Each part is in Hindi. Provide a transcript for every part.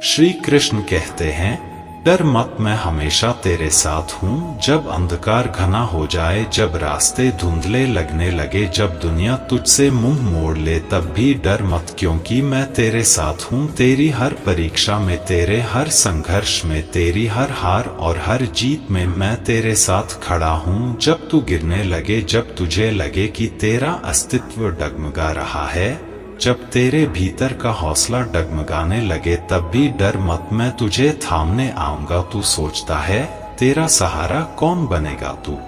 श्री कृष्ण कहते हैं, डर मत, मैं हमेशा तेरे साथ हूँ। जब अंधकार घना हो जाए, जब रास्ते धुंधले लगने लगे, जब दुनिया तुझसे मुंह मोड़ ले, तब भी डर मत, क्योंकि मैं तेरे साथ हूँ। तेरी हर परीक्षा में, तेरे हर संघर्ष में, तेरी हर हार और हर जीत में मैं तेरे साथ खड़ा हूँ। जब तू गिरने लगे, जब तुझे लगे कि तेरा अस्तित्व डगमगा रहा है, जब तेरे भीतर का हौसला डगमगाने लगे, तब भी डर मत, मैं तुझे थामने आऊंगा। तू सोचता है तेरा सहारा कौन बनेगा, तू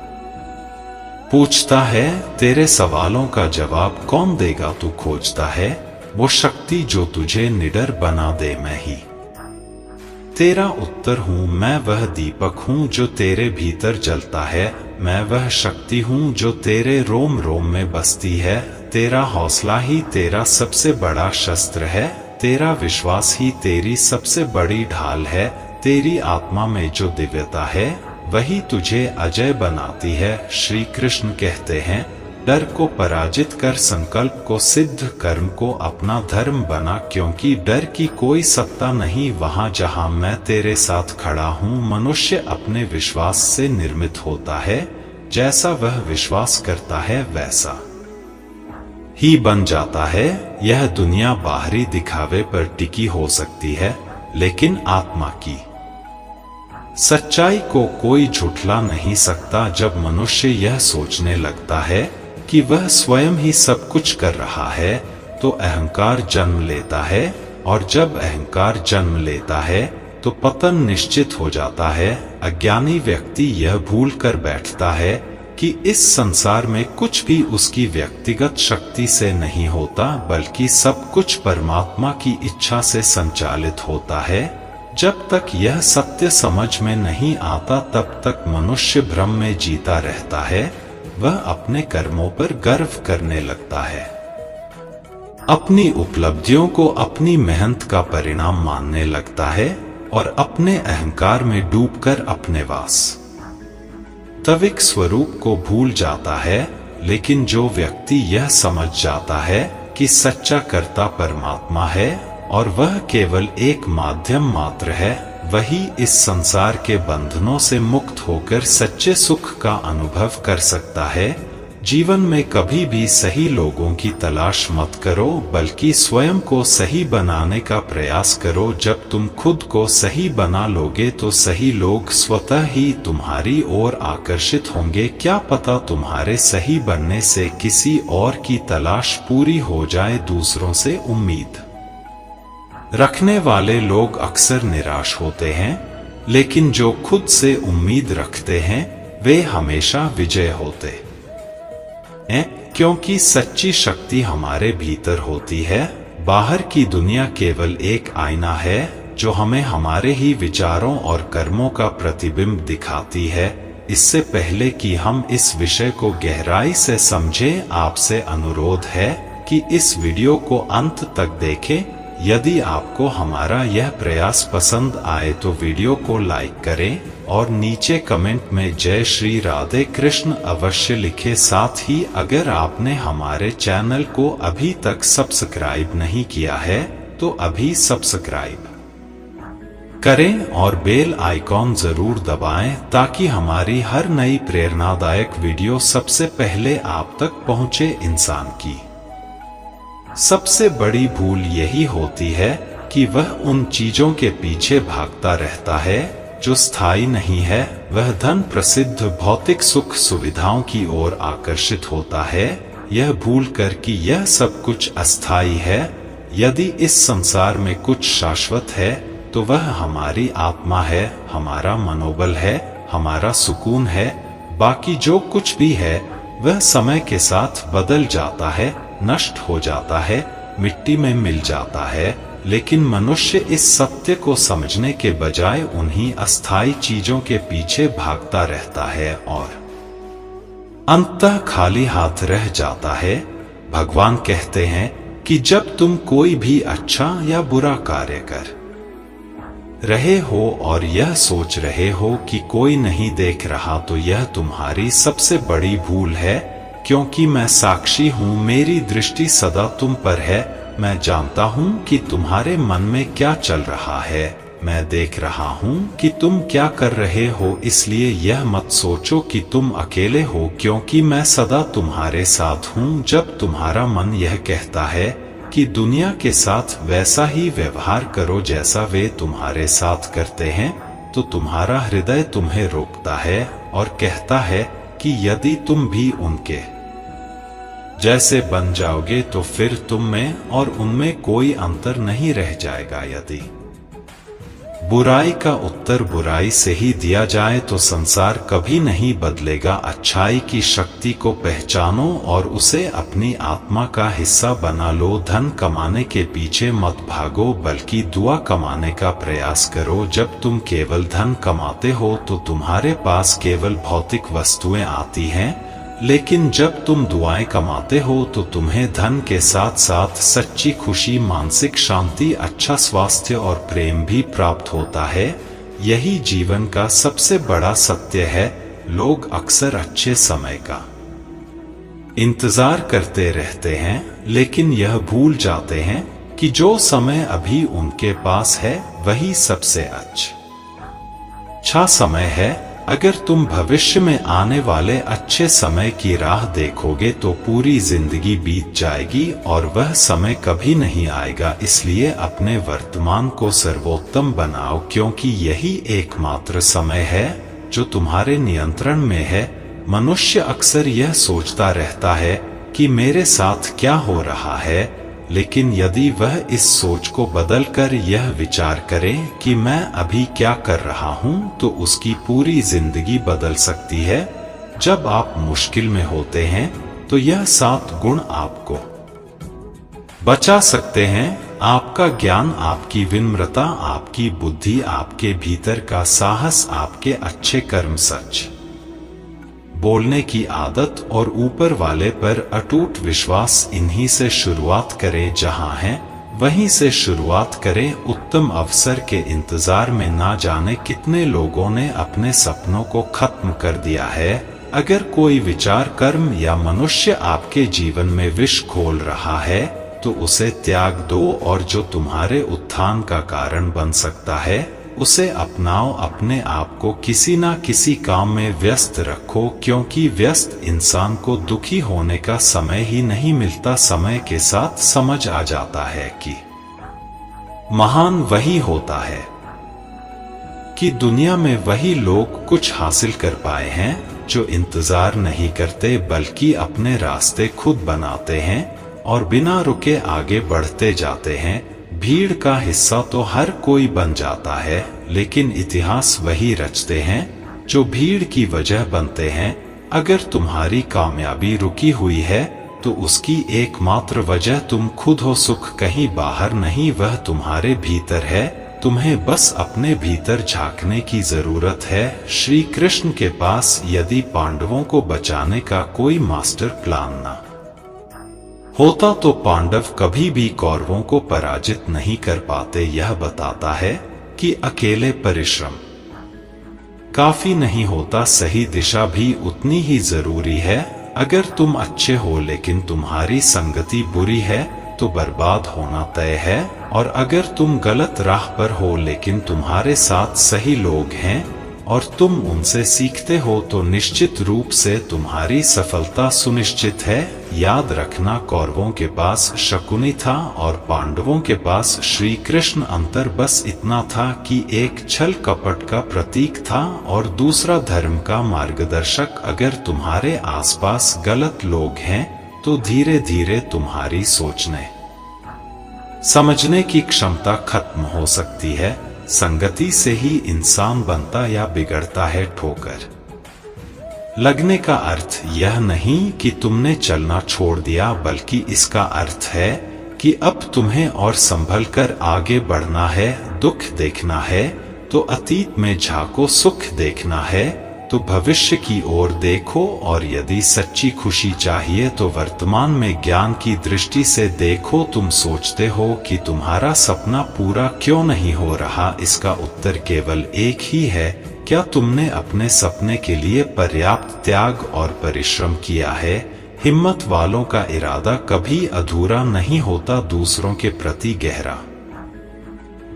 पूछता है तेरे सवालों का जवाब कौन देगा, तू खोजता है वो शक्ति जो तुझे निडर बना दे। मैं ही तेरा उत्तर हूँ, मैं वह दीपक हूँ जो तेरे भीतर जलता है। मैं वह शक्ति हूँ जो तेरे रोम रोम में बसती है। तेरा हौसला ही तेरा सबसे बड़ा शस्त्र है, तेरा विश्वास ही तेरी सबसे बड़ी ढाल है। तेरी आत्मा में जो दिव्यता है, वही तुझे अजय बनाती है। श्री कृष्ण कहते हैं, डर को पराजित कर, संकल्प को सिद्ध, कर्म को अपना धर्म बना, क्योंकि डर की कोई सत्ता नहीं वहां जहां मैं तेरे साथ खड़ा हूं। मनुष्य अपने विश्वास से निर्मित होता है, जैसा वह विश्वास करता है वैसा ही बन जाता है। यह दुनिया बाहरी दिखावे पर टिकी हो सकती है, लेकिन आत्मा की सच्चाई को कोई झुठला नहीं सकता। जब मनुष्य यह सोचने लगता है कि वह स्वयं ही सब कुछ कर रहा है, तो अहंकार जन्म लेता है, और जब अहंकार जन्म लेता है तो पतन निश्चित हो जाता है। अज्ञानी व्यक्ति यह भूल कर बैठता है कि इस संसार में कुछ भी उसकी व्यक्तिगत शक्ति से नहीं होता, बल्कि सब कुछ परमात्मा की इच्छा से संचालित होता है। जब तक यह सत्य समझ में नहीं आता, तब तक मनुष्य भ्रम में जीता रहता है। वह अपने कर्मों पर गर्व करने लगता है, अपनी उपलब्धियों को अपनी मेहनत का परिणाम मानने लगता है, और अपने अहंकार में डूबकर अपने वास्तविक स्वरूप को भूल जाता है। लेकिन जो व्यक्ति यह समझ जाता है कि सच्चा कर्ता परमात्मा है और वह केवल एक माध्यम मात्र है, वही इस संसार के बंधनों से मुक्त होकर सच्चे सुख का अनुभव कर सकता है। जीवन में कभी भी सही लोगों की तलाश मत करो, बल्कि स्वयं को सही बनाने का प्रयास करो। जब तुम खुद को सही बना लोगे तो सही लोग स्वतः ही तुम्हारी ओर आकर्षित होंगे। क्या पता तुम्हारे सही बनने से किसी और की तलाश पूरी हो जाए। दूसरों से उम्मीद रखने वाले लोग अक्सर निराश होते हैं, लेकिन जो खुद से उम्मीद रखते हैं वे हमेशा विजय होते हैं, क्योंकि सच्ची शक्ति हमारे भीतर होती है। बाहर की दुनिया केवल एक आईना है जो हमें हमारे ही विचारों और कर्मों का प्रतिबिंब दिखाती है। इससे पहले कि हम इस विषय को गहराई से समझें, आपसे अनुरोध है कि इस वीडियो को अंत तक देखें। यदि आपको हमारा यह प्रयास पसंद आए तो वीडियो को लाइक करें और नीचे कमेंट में जय श्री राधे कृष्ण अवश्य लिखें। साथ ही अगर आपने हमारे चैनल को अभी तक सब्सक्राइब नहीं किया है तो अभी सब्सक्राइब करें और बेल आइकॉन जरूर दबाएं, ताकि हमारी हर नई प्रेरणादायक वीडियो सबसे पहले आप तक पहुंचे। इंसान की सबसे बड़ी भूल यही होती है कि वह उन चीजों के पीछे भागता रहता है जो स्थायी नहीं है। वह धन, प्रसिद्ध, भौतिक सुख सुविधाओं की ओर आकर्षित होता है, यह भूलकर कि यह सब कुछ अस्थायी है। यदि इस संसार में कुछ शाश्वत है तो वह हमारी आत्मा है, हमारा मनोबल है, हमारा सुकून है। बाकी जो कुछ भी है वह समय के साथ बदल जाता है, नष्ट हो जाता है, मिट्टी में मिल जाता है। लेकिन मनुष्य इस सत्य को समझने के बजाय उन्हीं अस्थायी चीजों के पीछे भागता रहता है और अंततः खाली हाथ रह जाता है। भगवान कहते हैं कि जब तुम कोई भी अच्छा या बुरा कार्य कर रहे हो और यह सोच रहे हो कि कोई नहीं देख रहा, तो यह तुम्हारी सबसे बड़ी भूल है, क्योंकि मैं साक्षी हूँ, मेरी दृष्टि सदा तुम पर है। मैं जानता हूँ कि तुम्हारे मन में क्या चल रहा है। मैं देख रहा हूँ कि तुम क्या कर रहे हो, इसलिए यह मत सोचो कि तुम अकेले हो, क्योंकि मैं सदा तुम्हारे साथ हूँ। जब तुम्हारा मन यह कहता है कि दुनिया के साथ वैसा ही व्यवहार करो जैसा वे तुम्हारे साथ करते हैं, तो तुम्हारा हृदय तुम्हें रोकता है और कहता है कि यदि तुम भी उनके जैसे बन जाओगे तो फिर तुम में और उनमें कोई अंतर नहीं रह जाएगा। यदि बुराई का उत्तर बुराई से ही दिया जाए तो संसार कभी नहीं बदलेगा। अच्छाई की शक्ति को पहचानो और उसे अपनी आत्मा का हिस्सा बना लो। धन कमाने के पीछे मत भागो, बल्कि दुआ कमाने का प्रयास करो। जब तुम केवल धन कमाते हो तो तुम्हारे पास केवल भौतिक वस्तुएं आती हैं, लेकिन जब तुम दुआएं कमाते हो तो तुम्हें धन के साथ साथ सच्ची खुशी, मानसिक शांति, अच्छा स्वास्थ्य और प्रेम भी प्राप्त होता है। यही जीवन का सबसे बड़ा सत्य है। लोग अक्सर अच्छे समय का इंतजार करते रहते हैं, लेकिन यह भूल जाते हैं कि जो समय अभी उनके पास है वही सबसे अच्छा समय है। अगर तुम भविष्य में आने वाले अच्छे समय की राह देखोगे तो पूरी जिंदगी बीत जाएगी और वह समय कभी नहीं आएगा। इसलिए अपने वर्तमान को सर्वोत्तम बनाओ, क्योंकि यही एकमात्र समय है जो तुम्हारे नियंत्रण में है। मनुष्य अक्सर यह सोचता रहता है कि मेरे साथ क्या हो रहा है, लेकिन यदि वह इस सोच को बदलकर यह विचार करे कि मैं अभी क्या कर रहा हूँ, तो उसकी पूरी जिंदगी बदल सकती है। जब आप मुश्किल में होते हैं तो यह 7 गुण आपको बचा सकते हैं। आपका ज्ञान, आपकी विनम्रता, आपकी बुद्धि, आपके भीतर का साहस, आपके अच्छे कर्म, सच बोलने की आदत और ऊपर वाले पर अटूट विश्वास। इन्हीं से शुरुआत करें। जहां हैं वहीं से शुरुआत करें। उत्तम अवसर के इंतजार में ना जाने कितने लोगों ने अपने सपनों को खत्म कर दिया है। अगर कोई विचार, कर्म या मनुष्य आपके जीवन में विष घोल रहा है तो उसे त्याग दो, और जो तुम्हारे उत्थान का कारण बन सकता है उसे अपनाओ। अपने आप को किसी ना किसी काम में व्यस्त रखो, क्योंकि व्यस्त इंसान को दुखी होने का समय ही नहीं मिलता। समय के साथ समझ आ जाता है कि महान वही होता है कि दुनिया में वही लोग कुछ हासिल कर पाए हैं जो इंतजार नहीं करते, बल्कि अपने रास्ते खुद बनाते हैं और बिना रुके आगे बढ़ते जाते हैं। भीड़ का हिस्सा तो हर कोई बन जाता है, लेकिन इतिहास वही रचते हैं जो भीड़ की वजह बनते हैं। अगर तुम्हारी कामयाबी रुकी हुई है तो उसकी एकमात्र वजह तुम खुद हो। सुख कहीं बाहर नहीं, वह तुम्हारे भीतर है। तुम्हें बस अपने भीतर झांकने की जरूरत है। श्री कृष्ण के पास यदि पांडवों को बचाने का कोई मास्टर प्लान न होता तो पांडव कभी भी कौरवों को पराजित नहीं कर पाते। यह बताता है कि अकेले परिश्रम काफी नहीं होता, सही दिशा भी उतनी ही जरूरी है। अगर तुम अच्छे हो लेकिन तुम्हारी संगति बुरी है तो बर्बाद होना तय है, और अगर तुम गलत राह पर हो लेकिन तुम्हारे साथ सही लोग हैं और तुम उनसे सीखते हो तो निश्चित रूप से तुम्हारी सफलता सुनिश्चित है। याद रखना, कौरवों के पास शकुनी था और पांडवों के पास श्री कृष्ण। अंतर बस इतना था कि एक छल कपट का प्रतीक था और दूसरा धर्म का मार्गदर्शक। अगर तुम्हारे आसपास गलत लोग हैं तो धीरे धीरे तुम्हारी सोचने समझने की क्षमता खत्म हो सकती है। संगति से ही इंसान बनता या बिगड़ता है। ठोकर लगने का अर्थ यह नहीं कि तुमने चलना छोड़ दिया, बल्कि इसका अर्थ है कि अब तुम्हें और संभल कर आगे बढ़ना है। दुख देखना है तो अतीत में झांको, सुख देखना है तो भविष्य की ओर देखो, और यदि सच्ची खुशी चाहिए तो वर्तमान में ज्ञान की दृष्टि से देखो। तुम सोचते हो कि तुम्हारा सपना पूरा क्यों नहीं हो रहा, इसका उत्तर केवल एक ही है, क्या तुमने अपने सपने के लिए पर्याप्त त्याग और परिश्रम किया है? हिम्मत वालों का इरादा कभी अधूरा नहीं होता। दूसरों के प्रति गहरा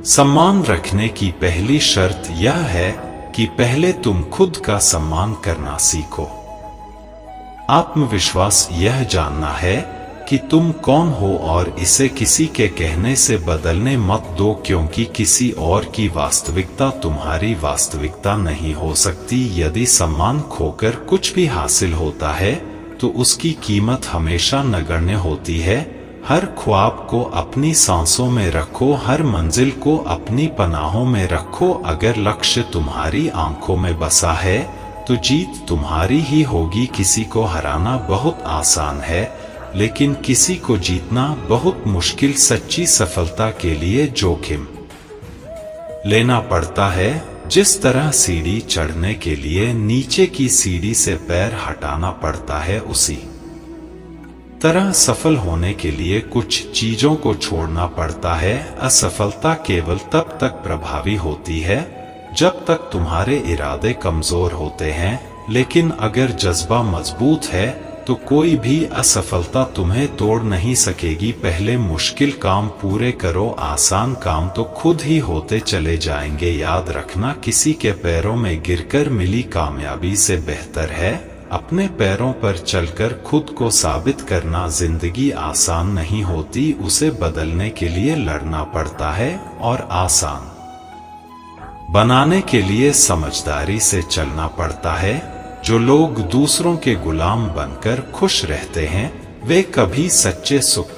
सम्मान रखने की पहली शर्त यह है कि पहले तुम खुद का सम्मान करना सीखो। आत्मविश्वास यह जानना है कि तुम कौन हो और इसे किसी के कहने से बदलने मत दो, क्योंकि किसी और की वास्तविकता तुम्हारी वास्तविकता नहीं हो सकती। यदि सम्मान खोकर कुछ भी हासिल होता है तो उसकी कीमत हमेशा नगण्य होती है। हर ख्वाब को अपनी सांसों में रखो, हर मंजिल को अपनी पनाहों में रखो। अगर लक्ष्य तुम्हारी आंखों में बसा है तो जीत तुम्हारी ही होगी। किसी को हराना बहुत आसान है, लेकिन किसी को जीतना बहुत मुश्किल। सच्ची सफलता के लिए जोखिम लेना पड़ता है। जिस तरह सीढ़ी चढ़ने के लिए नीचे की सीढ़ी से पैर हटाना पड़ता है, उसी तरह सफल होने के लिए कुछ चीजों को छोड़ना पड़ता है। असफलता केवल तब तक प्रभावी होती है जब तक तुम्हारे इरादे कमजोर होते हैं, लेकिन अगर जज्बा मजबूत है तो कोई भी असफलता तुम्हें तोड़ नहीं सकेगी। पहले मुश्किल काम पूरे करो, आसान काम तो खुद ही होते चले जाएंगे। याद रखना, किसी के पैरों में गिरकर मिली कामयाबी से बेहतर है अपने पैरों पर चलकर खुद को साबित करना। जिंदगी आसान नहीं होती, उसे बदलने के लिए लड़ना पड़ता है, और आसान बनाने के लिए समझदारी से चलना पड़ता है। जो लोग दूसरों के गुलाम बनकर खुश रहते हैं, वे कभी सच्चे सुख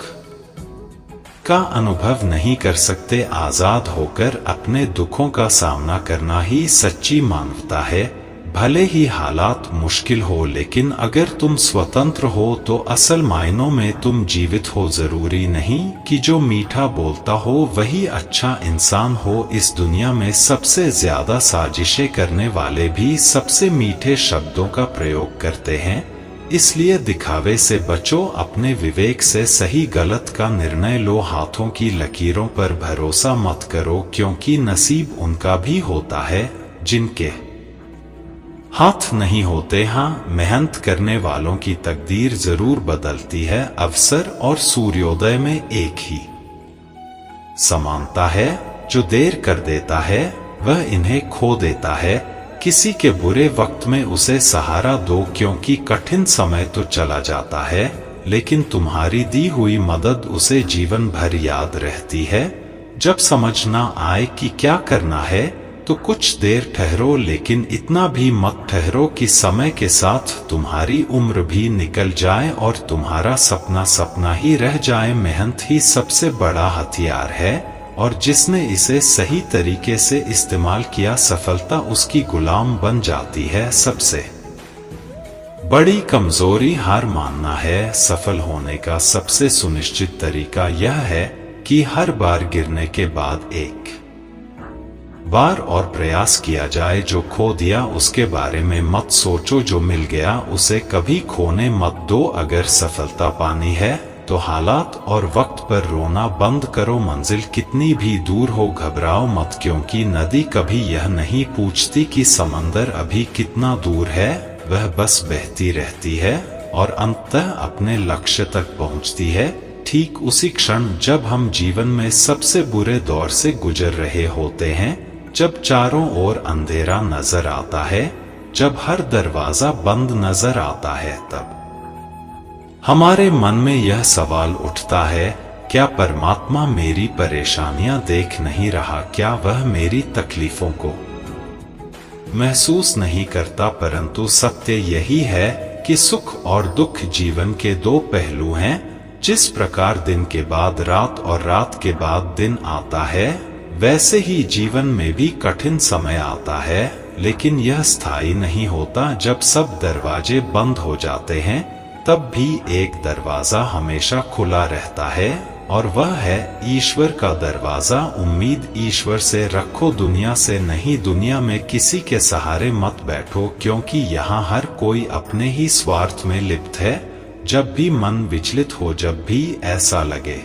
का अनुभव नहीं कर सकते। आजाद होकर अपने दुखों का सामना करना ही सच्ची मानवता है। भले ही हालात मुश्किल हो, लेकिन अगर तुम स्वतंत्र हो तो असल मायनों में तुम जीवित हो। जरूरी नहीं कि जो मीठा बोलता हो वही अच्छा इंसान हो। इस दुनिया में सबसे ज्यादा साजिशें करने वाले भी सबसे मीठे शब्दों का प्रयोग करते हैं। इसलिए दिखावे से बचो, अपने विवेक से सही गलत का निर्णय लो। हाथों की लकीरों पर भरोसा मत करो, क्योंकि नसीब उनका भी होता है जिनके हाथ नहीं होते। हाँ, मेहनत करने वालों की तकदीर जरूर बदलती है। अवसर और सूर्योदय में एक ही समानता है। जो देर कर देता है वह इन्हें खो देता है। किसी के बुरे वक्त में उसे सहारा दो, क्योंकि कठिन समय तो चला जाता है, लेकिन तुम्हारी दी हुई मदद उसे जीवन भर याद रहती है। जब समझ ना आए कि क्या करना है तो कुछ देर ठहरो, लेकिन इतना भी मत ठहरो कि समय के साथ तुम्हारी उम्र भी निकल जाए और तुम्हारा सपना सपना ही रह जाए। मेहनत ही सबसे बड़ा हथियार है, और जिसने इसे सही तरीके से इस्तेमाल किया, सफलता उसकी गुलाम बन जाती है। सबसे बड़ी कमजोरी हार मानना है। सफल होने का सबसे सुनिश्चित तरीका यह है कि हर बार गिरने के बाद एक बार और प्रयास किया जाए। जो खो दिया उसके बारे में मत सोचो, जो मिल गया उसे कभी खोने मत दो। अगर सफलता पानी है तो हालात और वक्त पर रोना बंद करो। मंजिल कितनी भी दूर हो घबराओ मत, क्योंकि नदी कभी यह नहीं पूछती कि समंदर अभी कितना दूर है। वह बस बहती रहती है और अंततः अपने लक्ष्य तक पहुंचती है। ठीक उसी क्षण जब हम जीवन में सबसे बुरे दौर से गुजर रहे होते हैं, जब चारों ओर अंधेरा नजर आता है, जब हर दरवाजा बंद नजर आता है, तब हमारे मन में यह सवाल उठता है, क्या परमात्मा मेरी परेशानियां देख नहीं रहा? क्या वह मेरी तकलीफों को महसूस नहीं करता? परंतु सत्य यही है कि सुख और दुख जीवन के दो पहलू हैं। जिस प्रकार दिन के बाद रात और रात के बाद दिन आता है, वैसे ही जीवन में भी कठिन समय आता है, लेकिन यह स्थायी नहीं होता। जब सब दरवाजे बंद हो जाते हैं, तब भी एक दरवाजा हमेशा खुला रहता है, और वह है ईश्वर का दरवाजा। उम्मीद ईश्वर से रखो, दुनिया से नहीं। दुनिया में किसी के सहारे मत बैठो, क्योंकि यहाँ हर कोई अपने ही स्वार्थ में लिप्त है। जब भी मन विचलित हो, जब भी ऐसा लगे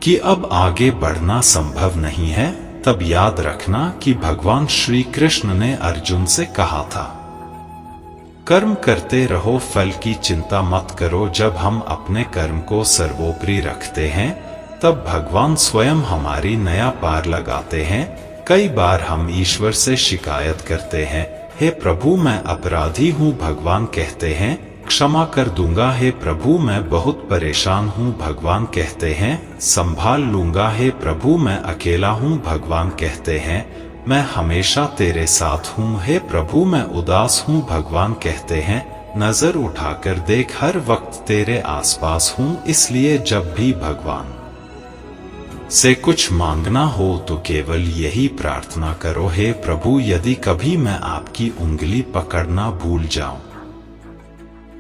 कि अब आगे बढ़ना संभव नहीं है, तब याद रखना कि भगवान श्री कृष्ण ने अर्जुन से कहा था, कर्म करते रहो, फल की चिंता मत करो। जब हम अपने कर्म को सर्वोपरि रखते हैं तब भगवान स्वयं हमारी नया पार लगाते हैं। कई बार हम ईश्वर से शिकायत करते हैं, हे प्रभु मैं अपराधी हूँ। भगवान कहते हैं क्षमा कर दूंगा। हे प्रभु मैं बहुत परेशान हूँ। भगवान कहते हैं संभाल लूंगा। हे प्रभु मैं अकेला हूँ। भगवान कहते हैं मैं हमेशा तेरे साथ हूँ। हे प्रभु मैं उदास हूँ। भगवान कहते हैं नजर उठाकर देख, हर वक्त तेरे आसपास हूँ। इसलिए जब भी भगवान से कुछ मांगना हो तो केवल यही प्रार्थना करो, हे प्रभु यदि कभी मैं आपकी उंगली पकड़ना भूल जाऊं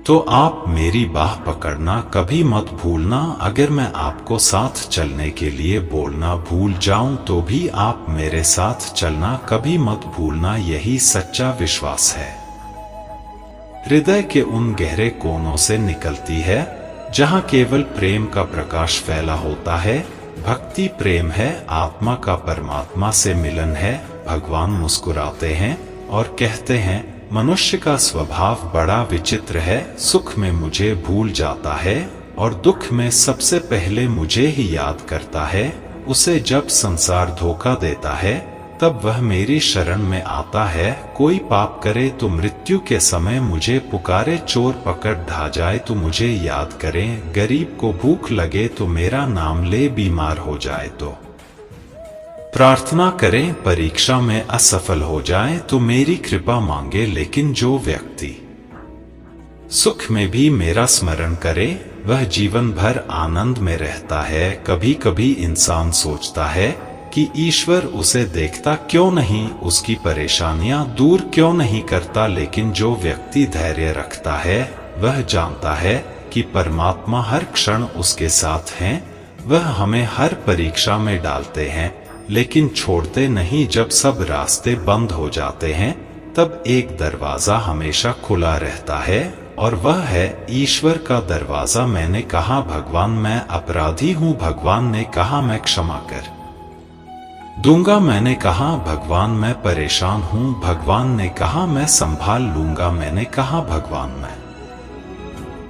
तो आप मेरी बाह पकड़ना कभी मत भूलना। अगर मैं आपको साथ चलने के लिए बोलना भूल जाऊं तो भी आप मेरे साथ चलना कभी मत भूलना। यही सच्चा विश्वास है, हृदय के उन गहरे कोनों से निकलती है जहां केवल प्रेम का प्रकाश फैला होता है। भक्ति प्रेम है, आत्मा का परमात्मा से मिलन है। भगवान मुस्कुराते हैं और कहते हैं मनुष्य का स्वभाव बड़ा विचित्र है, सुख में मुझे भूल जाता है और दुख में सबसे पहले मुझे ही याद करता है। उसे जब संसार धोखा देता है तब वह मेरी शरण में आता है। कोई पाप करे तो मृत्यु के समय मुझे पुकारे, चोर पकड़ ढा जाए तो मुझे याद करें, गरीब को भूख लगे तो मेरा नाम ले, बीमार हो जाए तो प्रार्थना करें, परीक्षा में असफल हो जाए तो मेरी कृपा मांगे। लेकिन जो व्यक्ति सुख में भी मेरा स्मरण करे वह जीवन भर आनंद में रहता है। कभी कभी इंसान सोचता है कि ईश्वर उसे देखता क्यों नहीं, उसकी परेशानियां दूर क्यों नहीं करता। लेकिन जो व्यक्ति धैर्य रखता है वह जानता है कि परमात्मा हर क्षण उसके साथ हैं। वह हमें हर परीक्षा में डालते हैं लेकिन छोड़ते नहीं। जब सब रास्ते बंद हो जाते हैं तब एक दरवाजा हमेशा खुला रहता है और वह है ईश्वर का दरवाजा। मैंने कहा भगवान मैं अपराधी हूँ। भगवान ने कहा मैं क्षमा कर दूंगा। मैंने कहा भगवान मैं परेशान हूँ। भगवान ने कहा मैं संभाल लूंगा। मैंने कहा भगवान मैं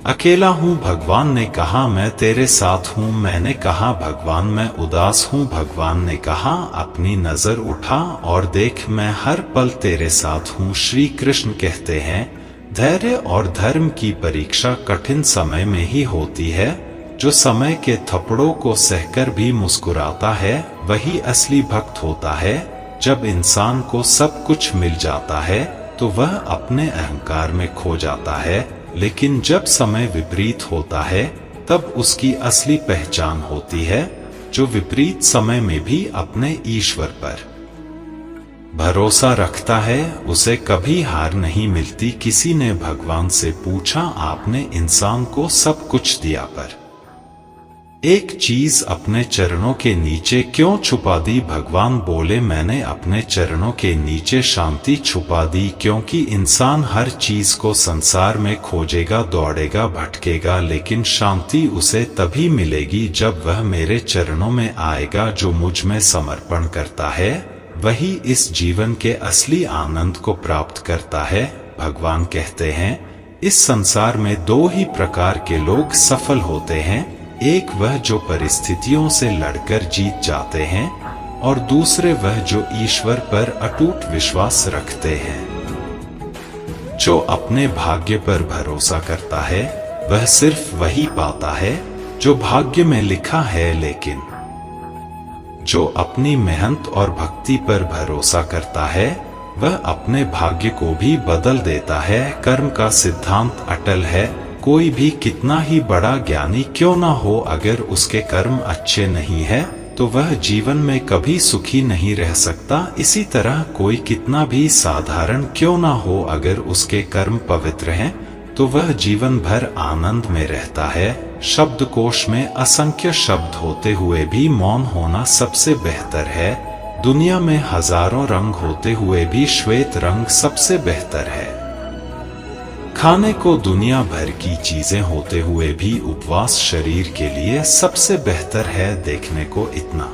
अकेला हूँ। भगवान ने कहा मैं तेरे साथ हूँ। मैंने कहा भगवान मैं उदास हूँ। भगवान ने कहा अपनी नजर उठा और देख, मैं हर पल तेरे साथ हूँ। श्री कृष्ण कहते हैं धैर्य और धर्म की परीक्षा कठिन समय में ही होती है। जो समय के थप्पड़ों को सहकर भी मुस्कुराता है वही असली भक्त होता है। जब इंसान को सब कुछ मिल जाता है तो वह अपने अहंकार में खो जाता है, लेकिन जब समय विपरीत होता है तब उसकी असली पहचान होती है। जो विपरीत समय में भी अपने ईश्वर पर भरोसा रखता है उसे कभी हार नहीं मिलती। किसी ने भगवान से पूछा आपने इंसान को सब कुछ दिया पर एक चीज अपने चरणों के नीचे क्यों छुपा दी? भगवान बोले मैंने अपने चरणों के नीचे शांति छुपा दी, क्योंकि इंसान हर चीज को संसार में खोजेगा, दौड़ेगा, भटकेगा, लेकिन शांति उसे तभी मिलेगी जब वह मेरे चरणों में आएगा। जो मुझ में समर्पण करता है वही इस जीवन के असली आनंद को प्राप्त करता है। भगवान कहते हैं इस संसार में दो ही प्रकार के लोग सफल होते हैं, एक वह जो परिस्थितियों से लड़कर जीत जाते हैं और दूसरे वह जो ईश्वर पर अटूट विश्वास रखते हैं। जो अपने भाग्य पर भरोसा करता है वह सिर्फ वही पाता है जो भाग्य में लिखा है, लेकिन जो अपनी मेहनत और भक्ति पर भरोसा करता है वह अपने भाग्य को भी बदल देता है। कर्म का सिद्धांत अटल है। कोई भी कितना ही बड़ा ज्ञानी क्यों ना हो, अगर उसके कर्म अच्छे नहीं है तो वह जीवन में कभी सुखी नहीं रह सकता। इसी तरह कोई कितना भी साधारण क्यों ना हो, अगर उसके कर्म पवित्र हैं तो वह जीवन भर आनंद में रहता है। शब्दकोश में असंख्य शब्द होते हुए भी मौन होना सबसे बेहतर है। दुनिया में हजारों रंग होते हुए भी श्वेत रंग सबसे बेहतर है। खाने को दुनिया भर की चीजें होते हुए भी उपवास शरीर के लिए सबसे बेहतर है। देखने को इतना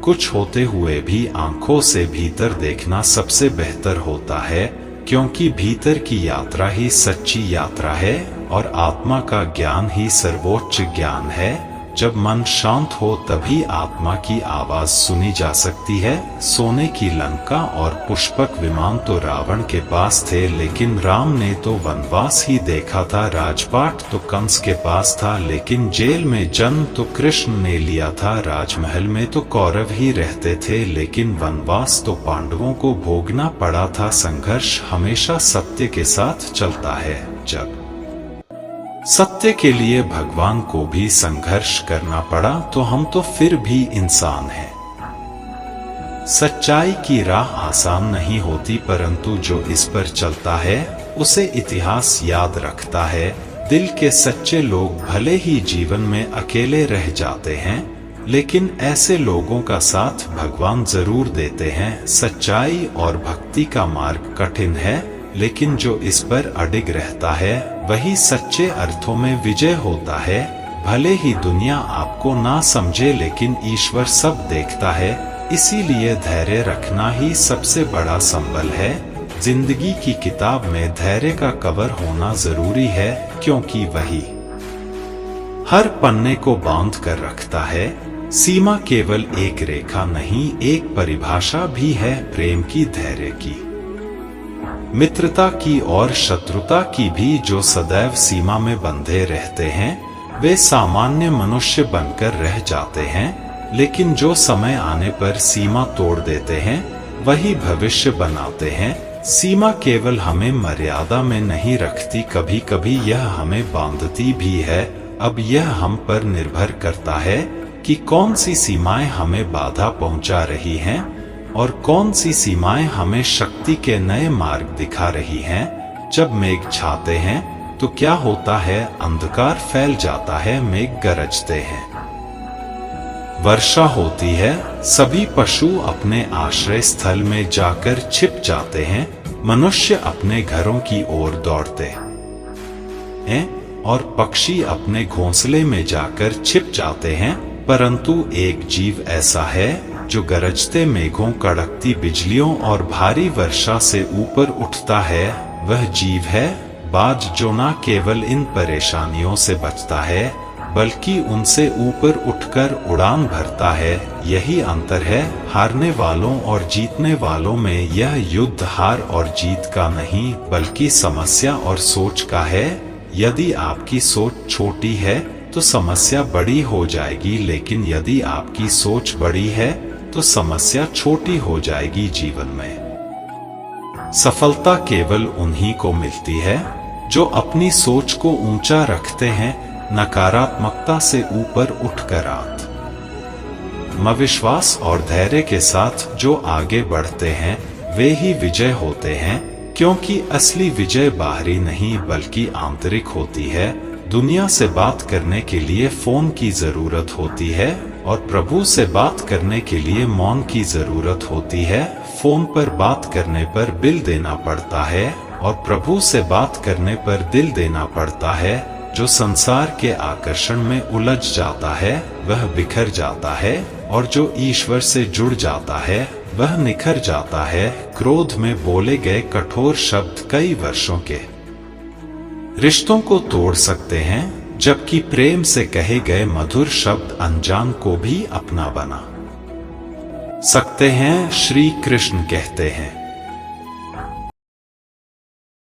कुछ होते हुए भी आंखों से भीतर देखना सबसे बेहतर होता है। क्योंकि भीतर की यात्रा ही सच्ची यात्रा है और आत्मा का ज्ञान ही सर्वोच्च ज्ञान है। जब मन शांत हो तभी आत्मा की आवाज सुनी जा सकती है। सोने की लंका और पुष्पक विमान तो रावण के पास थे, लेकिन राम ने तो वनवास ही देखा था। राजपाट तो कंस के पास था, लेकिन जेल में जन्म तो कृष्ण ने लिया था। राजमहल में तो कौरव ही रहते थे, लेकिन वनवास तो पांडवों को भोगना पड़ा था। संघर्ष हमेशा सत्य के साथ चलता है। जब सत्य के लिए भगवान को भी संघर्ष करना पड़ा तो हम तो फिर भी इंसान हैं। सच्चाई की राह आसान नहीं होती, परंतु जो इस पर चलता है उसे इतिहास याद रखता है। दिल के सच्चे लोग भले ही जीवन में अकेले रह जाते हैं, लेकिन ऐसे लोगों का साथ भगवान जरूर देते हैं। सच्चाई और भक्ति का मार्ग कठिन है, लेकिन जो इस पर अडिग रहता है वही सच्चे अर्थों में विजय होता है। भले ही दुनिया आपको ना समझे, लेकिन ईश्वर सब देखता है। इसीलिए धैर्य रखना ही सबसे बड़ा संबल है। जिंदगी की किताब में धैर्य का कवर होना जरूरी है, क्योंकि वही हर पन्ने को बांध कर रखता है। सीमा केवल एक रेखा नहीं, एक परिभाषा भी है प्रेम की, धैर्य की, मित्रता की और शत्रुता की भी। जो सदैव सीमा में बंधे रहते हैं वे सामान्य मनुष्य बनकर रह जाते हैं, लेकिन जो समय आने पर सीमा तोड़ देते हैं वही भविष्य बनाते हैं। सीमा केवल हमें मर्यादा में नहीं रखती, कभी कभी यह हमें बांधती भी है। अब यह हम पर निर्भर करता है कि कौन सी सीमाएं हमें बाधा पहुंचा रही हैं और कौन सी सीमाएं हमें शक्ति के नए मार्ग दिखा रही हैं। जब मेघ छाते हैं तो क्या होता है, अंधकार फैल जाता है, मेघ गरजते हैं, वर्षा होती है, सभी पशु अपने आश्रय स्थल में जाकर छिप जाते हैं, मनुष्य अपने घरों की ओर दौड़ते हैं और पक्षी अपने घोंसले में जाकर छिप जाते हैं। परंतु एक जीव ऐसा है जो गरजते मेघों, कड़कती बिजलियों और भारी वर्षा से ऊपर उठता है। वह जीव है बाज, जो न केवल इन परेशानियों से बचता है बल्कि उनसे ऊपर उठकर उड़ान भरता है। यही अंतर है हारने वालों और जीतने वालों में। यह युद्ध हार और जीत का नहीं बल्कि समस्या और सोच का है। यदि आपकी सोच छोटी है तो समस्या बड़ी हो जाएगी, लेकिन यदि आपकी सोच बड़ी है तो समस्या छोटी हो जाएगी। जीवन में सफलता केवल उन्हीं को मिलती है जो अपनी सोच को ऊंचा रखते हैं, नकारात्मकता से ऊपर उठकर आत्मविश्वास और धैर्य के साथ जो आगे बढ़ते हैं वे ही विजय होते हैं। क्योंकि असली विजय बाहरी नहीं बल्कि आंतरिक होती है। दुनिया से बात करने के लिए फोन की जरूरत होती है और प्रभु से बात करने के लिए मौन की जरूरत होती है। फोन पर बात करने पर बिल देना पड़ता है और प्रभु से बात करने पर दिल देना पड़ता है। जो संसार के आकर्षण में उलझ जाता है वह बिखर जाता है और जो ईश्वर से जुड़ जाता है वह निखर जाता है। क्रोध में बोले गए कठोर शब्द कई वर्षों के रिश्तों को तोड़ सकते हैं, जबकि प्रेम से कहे गए मधुर शब्द अनजान को भी अपना बना सकते हैं। श्री कृष्ण कहते हैं,